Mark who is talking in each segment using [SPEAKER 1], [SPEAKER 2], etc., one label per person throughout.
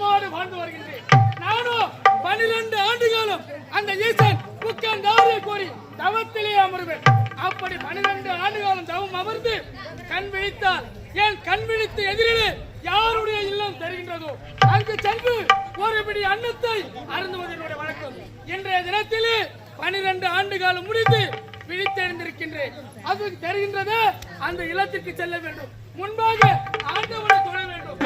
[SPEAKER 1] நலமோடு வாழ்ந்து வருகின்றேன். நானும் 12 ஆண்டு காலம் அந்த ஈசன் உட்கார்ந்தாரை கோரி தவத்திலே அமர்வேன். அப்படி 12 ஆண்டு காலம் தவம் அமர்ந்து கண் விழித்தால் என் கண் விழித்து எதிரிலே யாருடைய இல்லம் தருகின்றதோ அங்கு சென்று ஒரு பிடி அன்னத்தை அருந்துவதனுடைய வழக்கம். இன்றைய தினத்திலே 12 ஆண்டு காலம் முடிந்து விழித்தெழுந்திருக்கின்றேன். அது தெரிகின்றது அந்த இல்லத்திற்கு செல்ல வேண்டும். முன்பாக ஆண்டவனை தொழ வேண்டும்.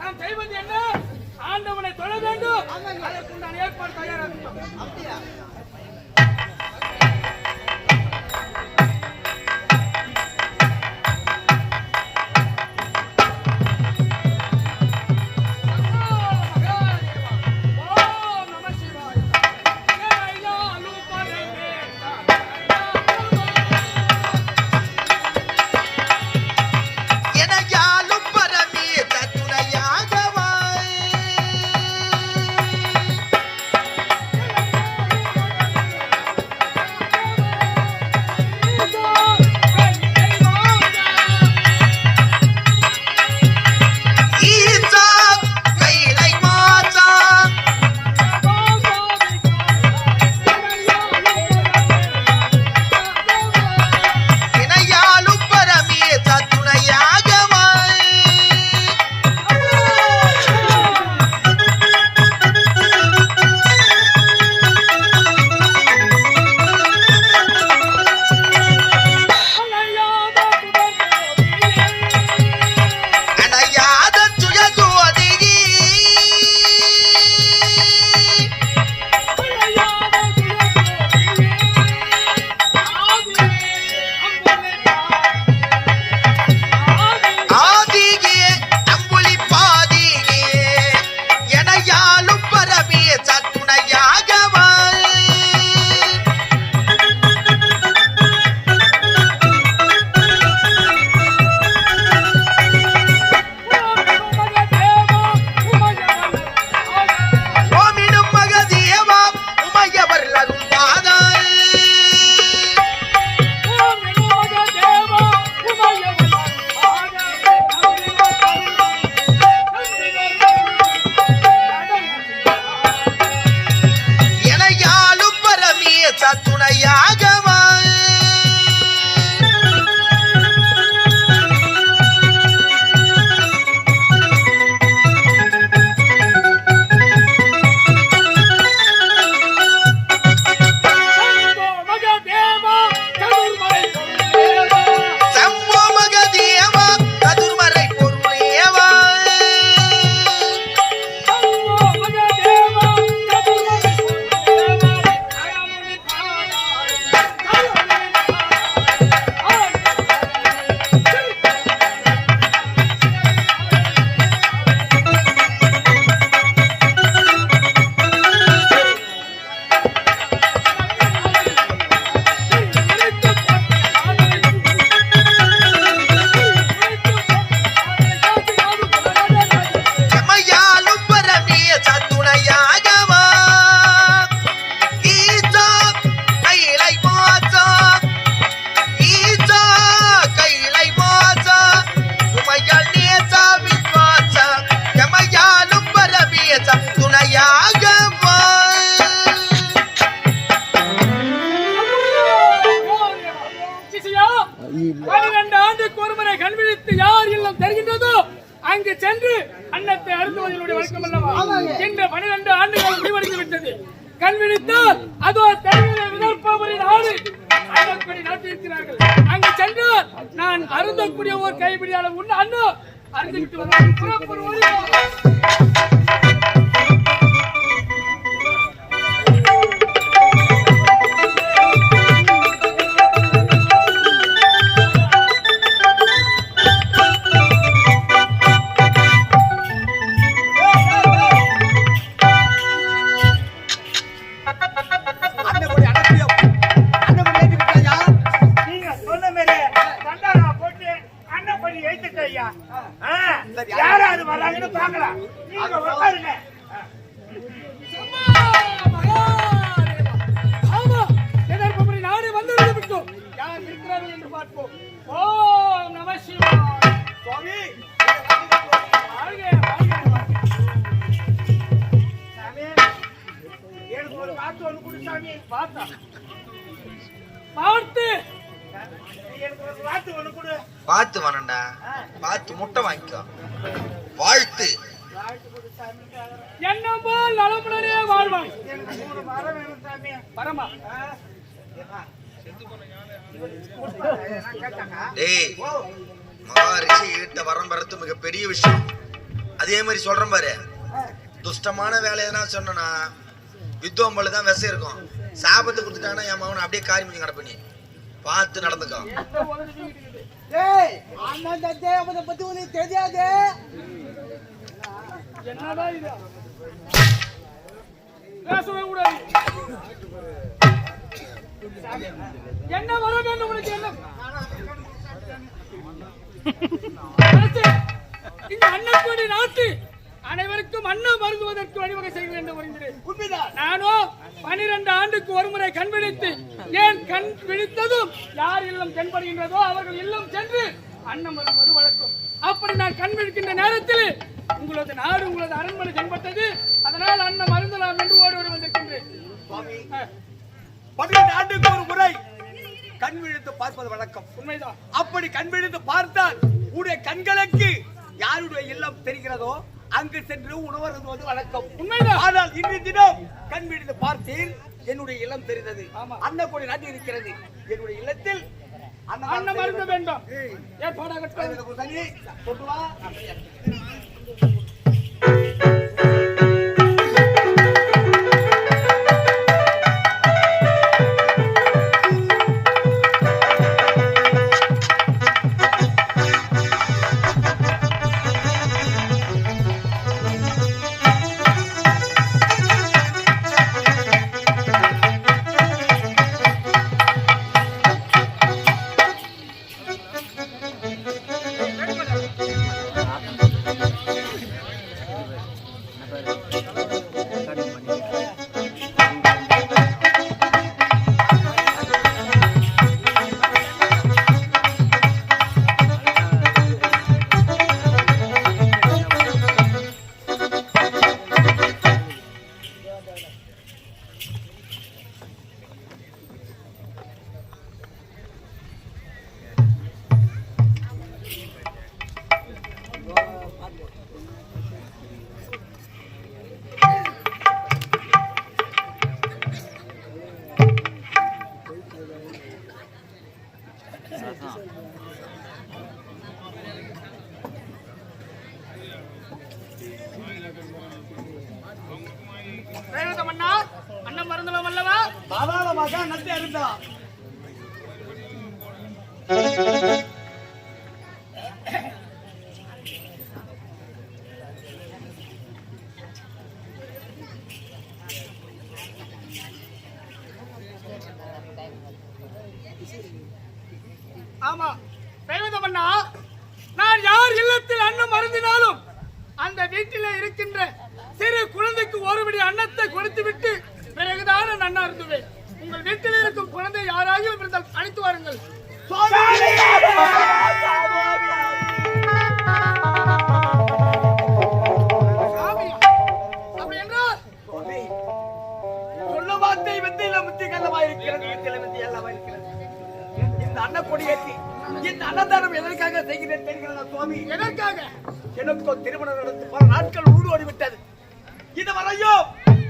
[SPEAKER 1] நாம் செய்வது என்ன? ஆண்டவனை தொழ வேண்டும். அதற்குண்டான ஏற்பாடு தயாராக அங்கு சென்று அன்னத்தை அருந்துவதனுடைய வழக்கம் அல்லவா? இந்த 12 ஆண்டுகள் முடிவடைந்து விட்டது. கண் விழித்தால் அதோ தெருவிலே விதர்ப்பவரின் ஆடு அதன்படி நடத்தியிருக்கிறார்கள். அங்கு சென்று நான் அருந்தக்கூடிய ஒரு கைப்பிடியாளர் உண்டு அண்ணோ அருந்துவிட்டு வந்தார்.
[SPEAKER 2] பார்த்து ஒண்ணு கொடு சாமி.
[SPEAKER 1] பார்த்தா பார்த்து
[SPEAKER 2] எனக்கு ஒரு வாத்து ஒண்ணு கொடு.
[SPEAKER 3] பார்த்து வேணண்டா, பார்த்து முட்டை வாங்கிக்கோ. வாழ்த்து
[SPEAKER 2] வாத்து கொடு சாமி.
[SPEAKER 1] என்ன போல் நலமுடனே வாழ்வாய்.
[SPEAKER 2] எனக்கு 3 மரம் வேணும் சாமி.
[SPEAKER 1] பரமா
[SPEAKER 3] டேய், மகாரிஷி கிட்ட வரம் பெறது மிகப்பெரிய விஷயம். அதே மாதிரி சொல்றேன் பாரு, துஷ்டமான வேலை எதனா சொன்னா வித்வம்பல தான் விஷம் இருக்கும். சாபத்தை கொடுத்துட்டாங்கன்னா என் மகன் அப்படியே காரி முடிஞ்சு கிடப்ப. நீ பார்த்து நடந்துக்கோ.
[SPEAKER 2] டேய் அண்ணன் தட்டே அவனை பத்தி உனக்கு தெரியாது.
[SPEAKER 1] என்னடா இது? பேசவே கூடாது. என்ன வர வேண்டும் உனக்கு? என்ன இந்த அன்னக்கொடி நாட்டு அனைவருக்கும் அன்னம் மருந்துவதற்கு வழிவகை செய்ய வேண்டும் வருகிறேன்.
[SPEAKER 2] உண்மைதான்.
[SPEAKER 1] நானோ 12 ஆண்டுக்கு ஒருமுறை கண் விழித்து, ஏன் கண் விழித்ததும் யார் இல்லம் தென்படுகின்றதோ அவர்கள் இல்லம் சென்று அன்னம் வருவது வழக்கம். அப்படி நான் கண் விழிக்கின்ற நேரத்தில் உங்களது நாடு, உங்களது அரண்மனை தென்பட்டது. அதனால் அன்னம் மருந்தலாம் என்று ஓடி வந்திருக்கின்றேன்.
[SPEAKER 2] 12 ஆண்டுக்கு ஒரு முறை கண் விழித்து பார்ப்பது வழக்கம்.
[SPEAKER 1] உண்மைதான்.
[SPEAKER 2] அப்படி கண் விழித்து பார்த்தால் உடைய கண்களுக்கு யாருடைய இல்லம் தெரிகிறதோ அங்கு சென்று உணவருந்துவது வழக்கம்.
[SPEAKER 1] உண்மைதான்.
[SPEAKER 2] ஆனால் இன்று தினம் கண் விழித்து பார்த்தேன், என்னுடைய இல்லம் தெரிந்தது. அன்னக்கொடி நாட்டி இருக்கிறது. என்னுடைய இல்லத்தில்
[SPEAKER 1] அன்னம் மருந்த வேண்டும். ஏற்பாடாக
[SPEAKER 2] கொண்டு வா.
[SPEAKER 1] அன்னம் மருந்தலாம் அல்லவா?
[SPEAKER 2] தாராளமாக நன்றி அறிந்தார்.
[SPEAKER 1] ஆமா பேவதமண்ணா, நான் யார் இல்லத்தில் அன்னம் மருந்தினாலும் அந்த வீட்டில் இருக்கின்ற சிறு குழந்தைக்கு ஒருபடி அன்னத்தை கொடுத்து விட்டு பிறகுதான் நான் அருந்துவேன். உங்கள் வீட்டில் இருக்கும் குழந்தை யாராகிலும் இருந்தால் அழைத்து வாருங்கள். அப்படி என்றால்
[SPEAKER 2] சொல்ல வார்த்தை வெந்தையில முத்தி கல்லவா இருக்கிறது. இந்த அன்னக்கொடியேற்றி இந்த அன்னதானம் எதற்காக செய்கிறேன் தெரிகிறதா சுவாமி?
[SPEAKER 1] எதற்காக?
[SPEAKER 2] எனக்கோ திருமணம் நடந்து பல நாட்கள் ஊடு விட்டது. இது வரையும்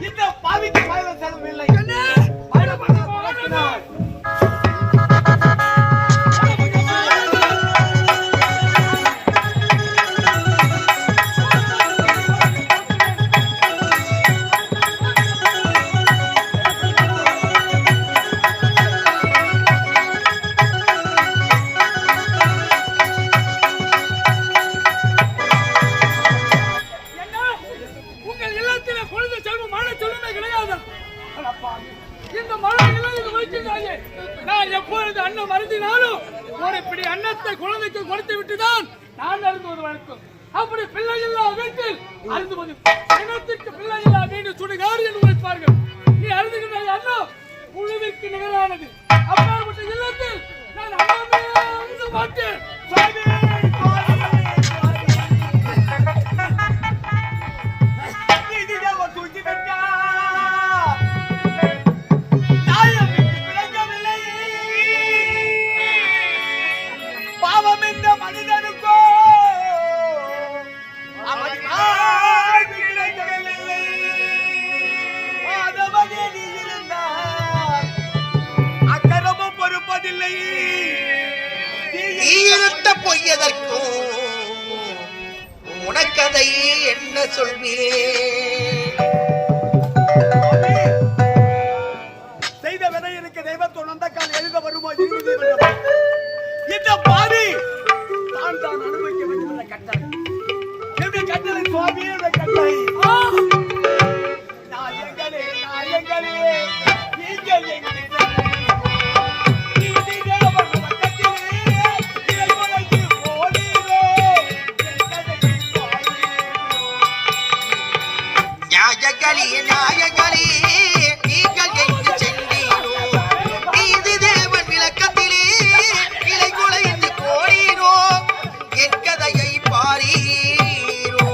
[SPEAKER 2] இந்த பாவிக்கு பயண செலவில்லை.
[SPEAKER 1] நான் எப்பொழுது அன்னம் மருந்தினாலும் ஒரு பிடி அன்னத்தை குழந்தைக்கு கொடுத்து விட்டுதான் நான் அருந்துவது வழக்கம். அப்படி பிள்ளை இல்லா வீட்டில் அருந்துவது இனத்திற்கு பிள்ளை இல்லா வீடு சுடுகாடு என்று உழைப்பார்கள். நீ அருந்துகின்ற அன்னம் புழுவிற்கு நிகரானது. அப்படிப்பட்ட இல்லத்தில் நான் அன்னமே அருந்த மாட்டேன்.
[SPEAKER 3] எதற்கும் உனக்கதை என்ன சொல்வேன்?
[SPEAKER 2] செய்த வினை எனக்கு தெய்வத்தோடு அந்த கால் எழுத வருமோ இந்த பாதி தான் தான் அனுபவிக்க வேண்டும் என்ற கட்டளை என்னுடைய கட்டளை சுவாமி என்ற கட்டளை நாயங்களே நாயங்களே நீங்கள் எங்கே
[SPEAKER 3] நாயகளே நீங்கள் எங்கு சென்றீரோ? நீதி தேவன் விளக்கத்திலே கிளை குலைந்து போனீரோ? என் கதையை பாரீரோ?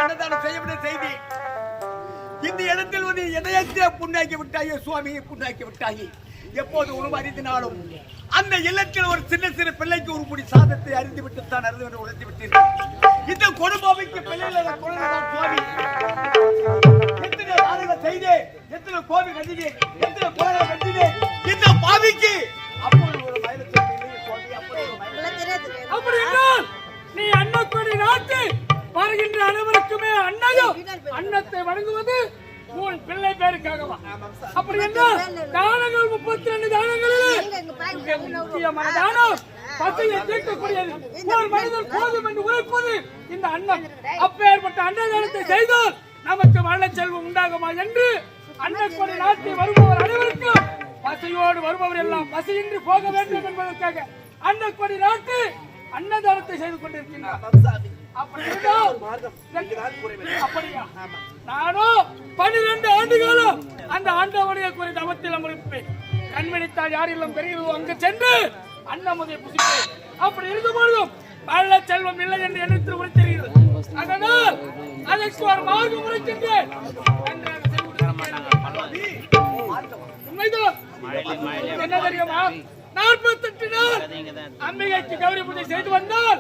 [SPEAKER 2] அன்னதானம் செய்யப்பட்ட செய்தி இந்த இடத்தில் வந்து எதையத்தை புண்ணாக்கி விட்டாயே சுவாமியை புண்ணாக்கி விட்டாயே எப்போது உணவு அறிந்தினாலும் அந்த இல்லத்தில் ஒரு சின்ன சிறு பிள்ளைக்கு ஒரு முடி சாதத்தை அறிந்து விட்டு தான் அறிந்து என்று உழைத்து விட்டீர்கள். இந்த கொடுபாவிக்கு பிள்ளைகளை குழந்தைதான் சுவாமி எத்தனை நாடுகள் செய்தே எத்தனை கோவில் கட்டினே எத்தனை கோவில் கட்டினே இந்த பாவிக்கு அப்போது ஒரு மயிலை சுவாமி
[SPEAKER 1] அப்படி என்றால் நீ அன்னக்கொடி நாட்டு வருகின்ற அனைவருக்குமே அன்னையும் அன்னத்தை வழங்குவது உன் பிள்ளை பேருக்காகவா? அப்படி என்றால் தானங்கள் 32 தானங்களில் முக்கியமான தானம் பசியை தீர்க்கக்கூடியது. ஒரு மனிதன் போதும் என்று உழைப்பது இந்த அன்னம். அப்பேற்பட்ட அன்னதானத்தை செய்தால் நமக்கு மழை செல்வம் உண்டாகுமா என்று அன்னக்கொடி நாட்டி வருபவர் அனைவருக்கும் பசியோடு வருபவர் எல்லாம் பசியின்றி போக வேண்டும் என்பதற்காக அன்னக்கொடி நாட்டு அன்னதானத்தை செய்து கொண்டிருக்கின்றார். அப்படியா? நானும் 12 ஆண்டு காலம் அந்த ஆண்டவனுடைய குறி தவத்தில் அமர்ப்பேன். கண்மணித்தால் யாரெல்லாம் பெரியதோ அங்கு சென்று அன்னமுதை புசிப்பேன். அப்படி இருக்கும்பொழுதும் பல செல்வம் இல்லை என்று எண்ணத்தில் உரைத்தீர்கள். அதனால் அதற்கு ஒரு மார்க்கம் உரைக்கின்றேன். உண்மைதான். என்ன தெரியுமா? 48 நாள் அம்பிகைக்கு கௌரி பூஜை செய்து வந்தால்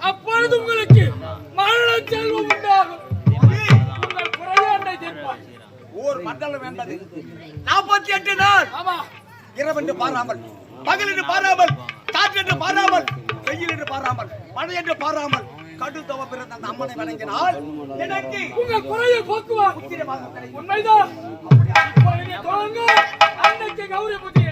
[SPEAKER 1] அப்பொழுது உங்களுக்கு மரண செல்வம் உண்டாகும். உங்கள் குறையாண்டை தீர்ப்பார்.
[SPEAKER 2] ஊர் மண்டலம் என்பது 48 நாள்.
[SPEAKER 1] ஆமா.
[SPEAKER 2] இரவென்று பாராமல், பகல் என்று பாராமல், காற்று என்று பாராமல், வெயில் என்று பாராமல், மழை என்று பாராமல் கடுத்தவ பிறந்த அந்த அம்மனை வணங்கினால் எனக்கு
[SPEAKER 1] உங்கள் குறையை போக்குவார். உண்மைதான். அன்னைக்கு கௌரி பூஜை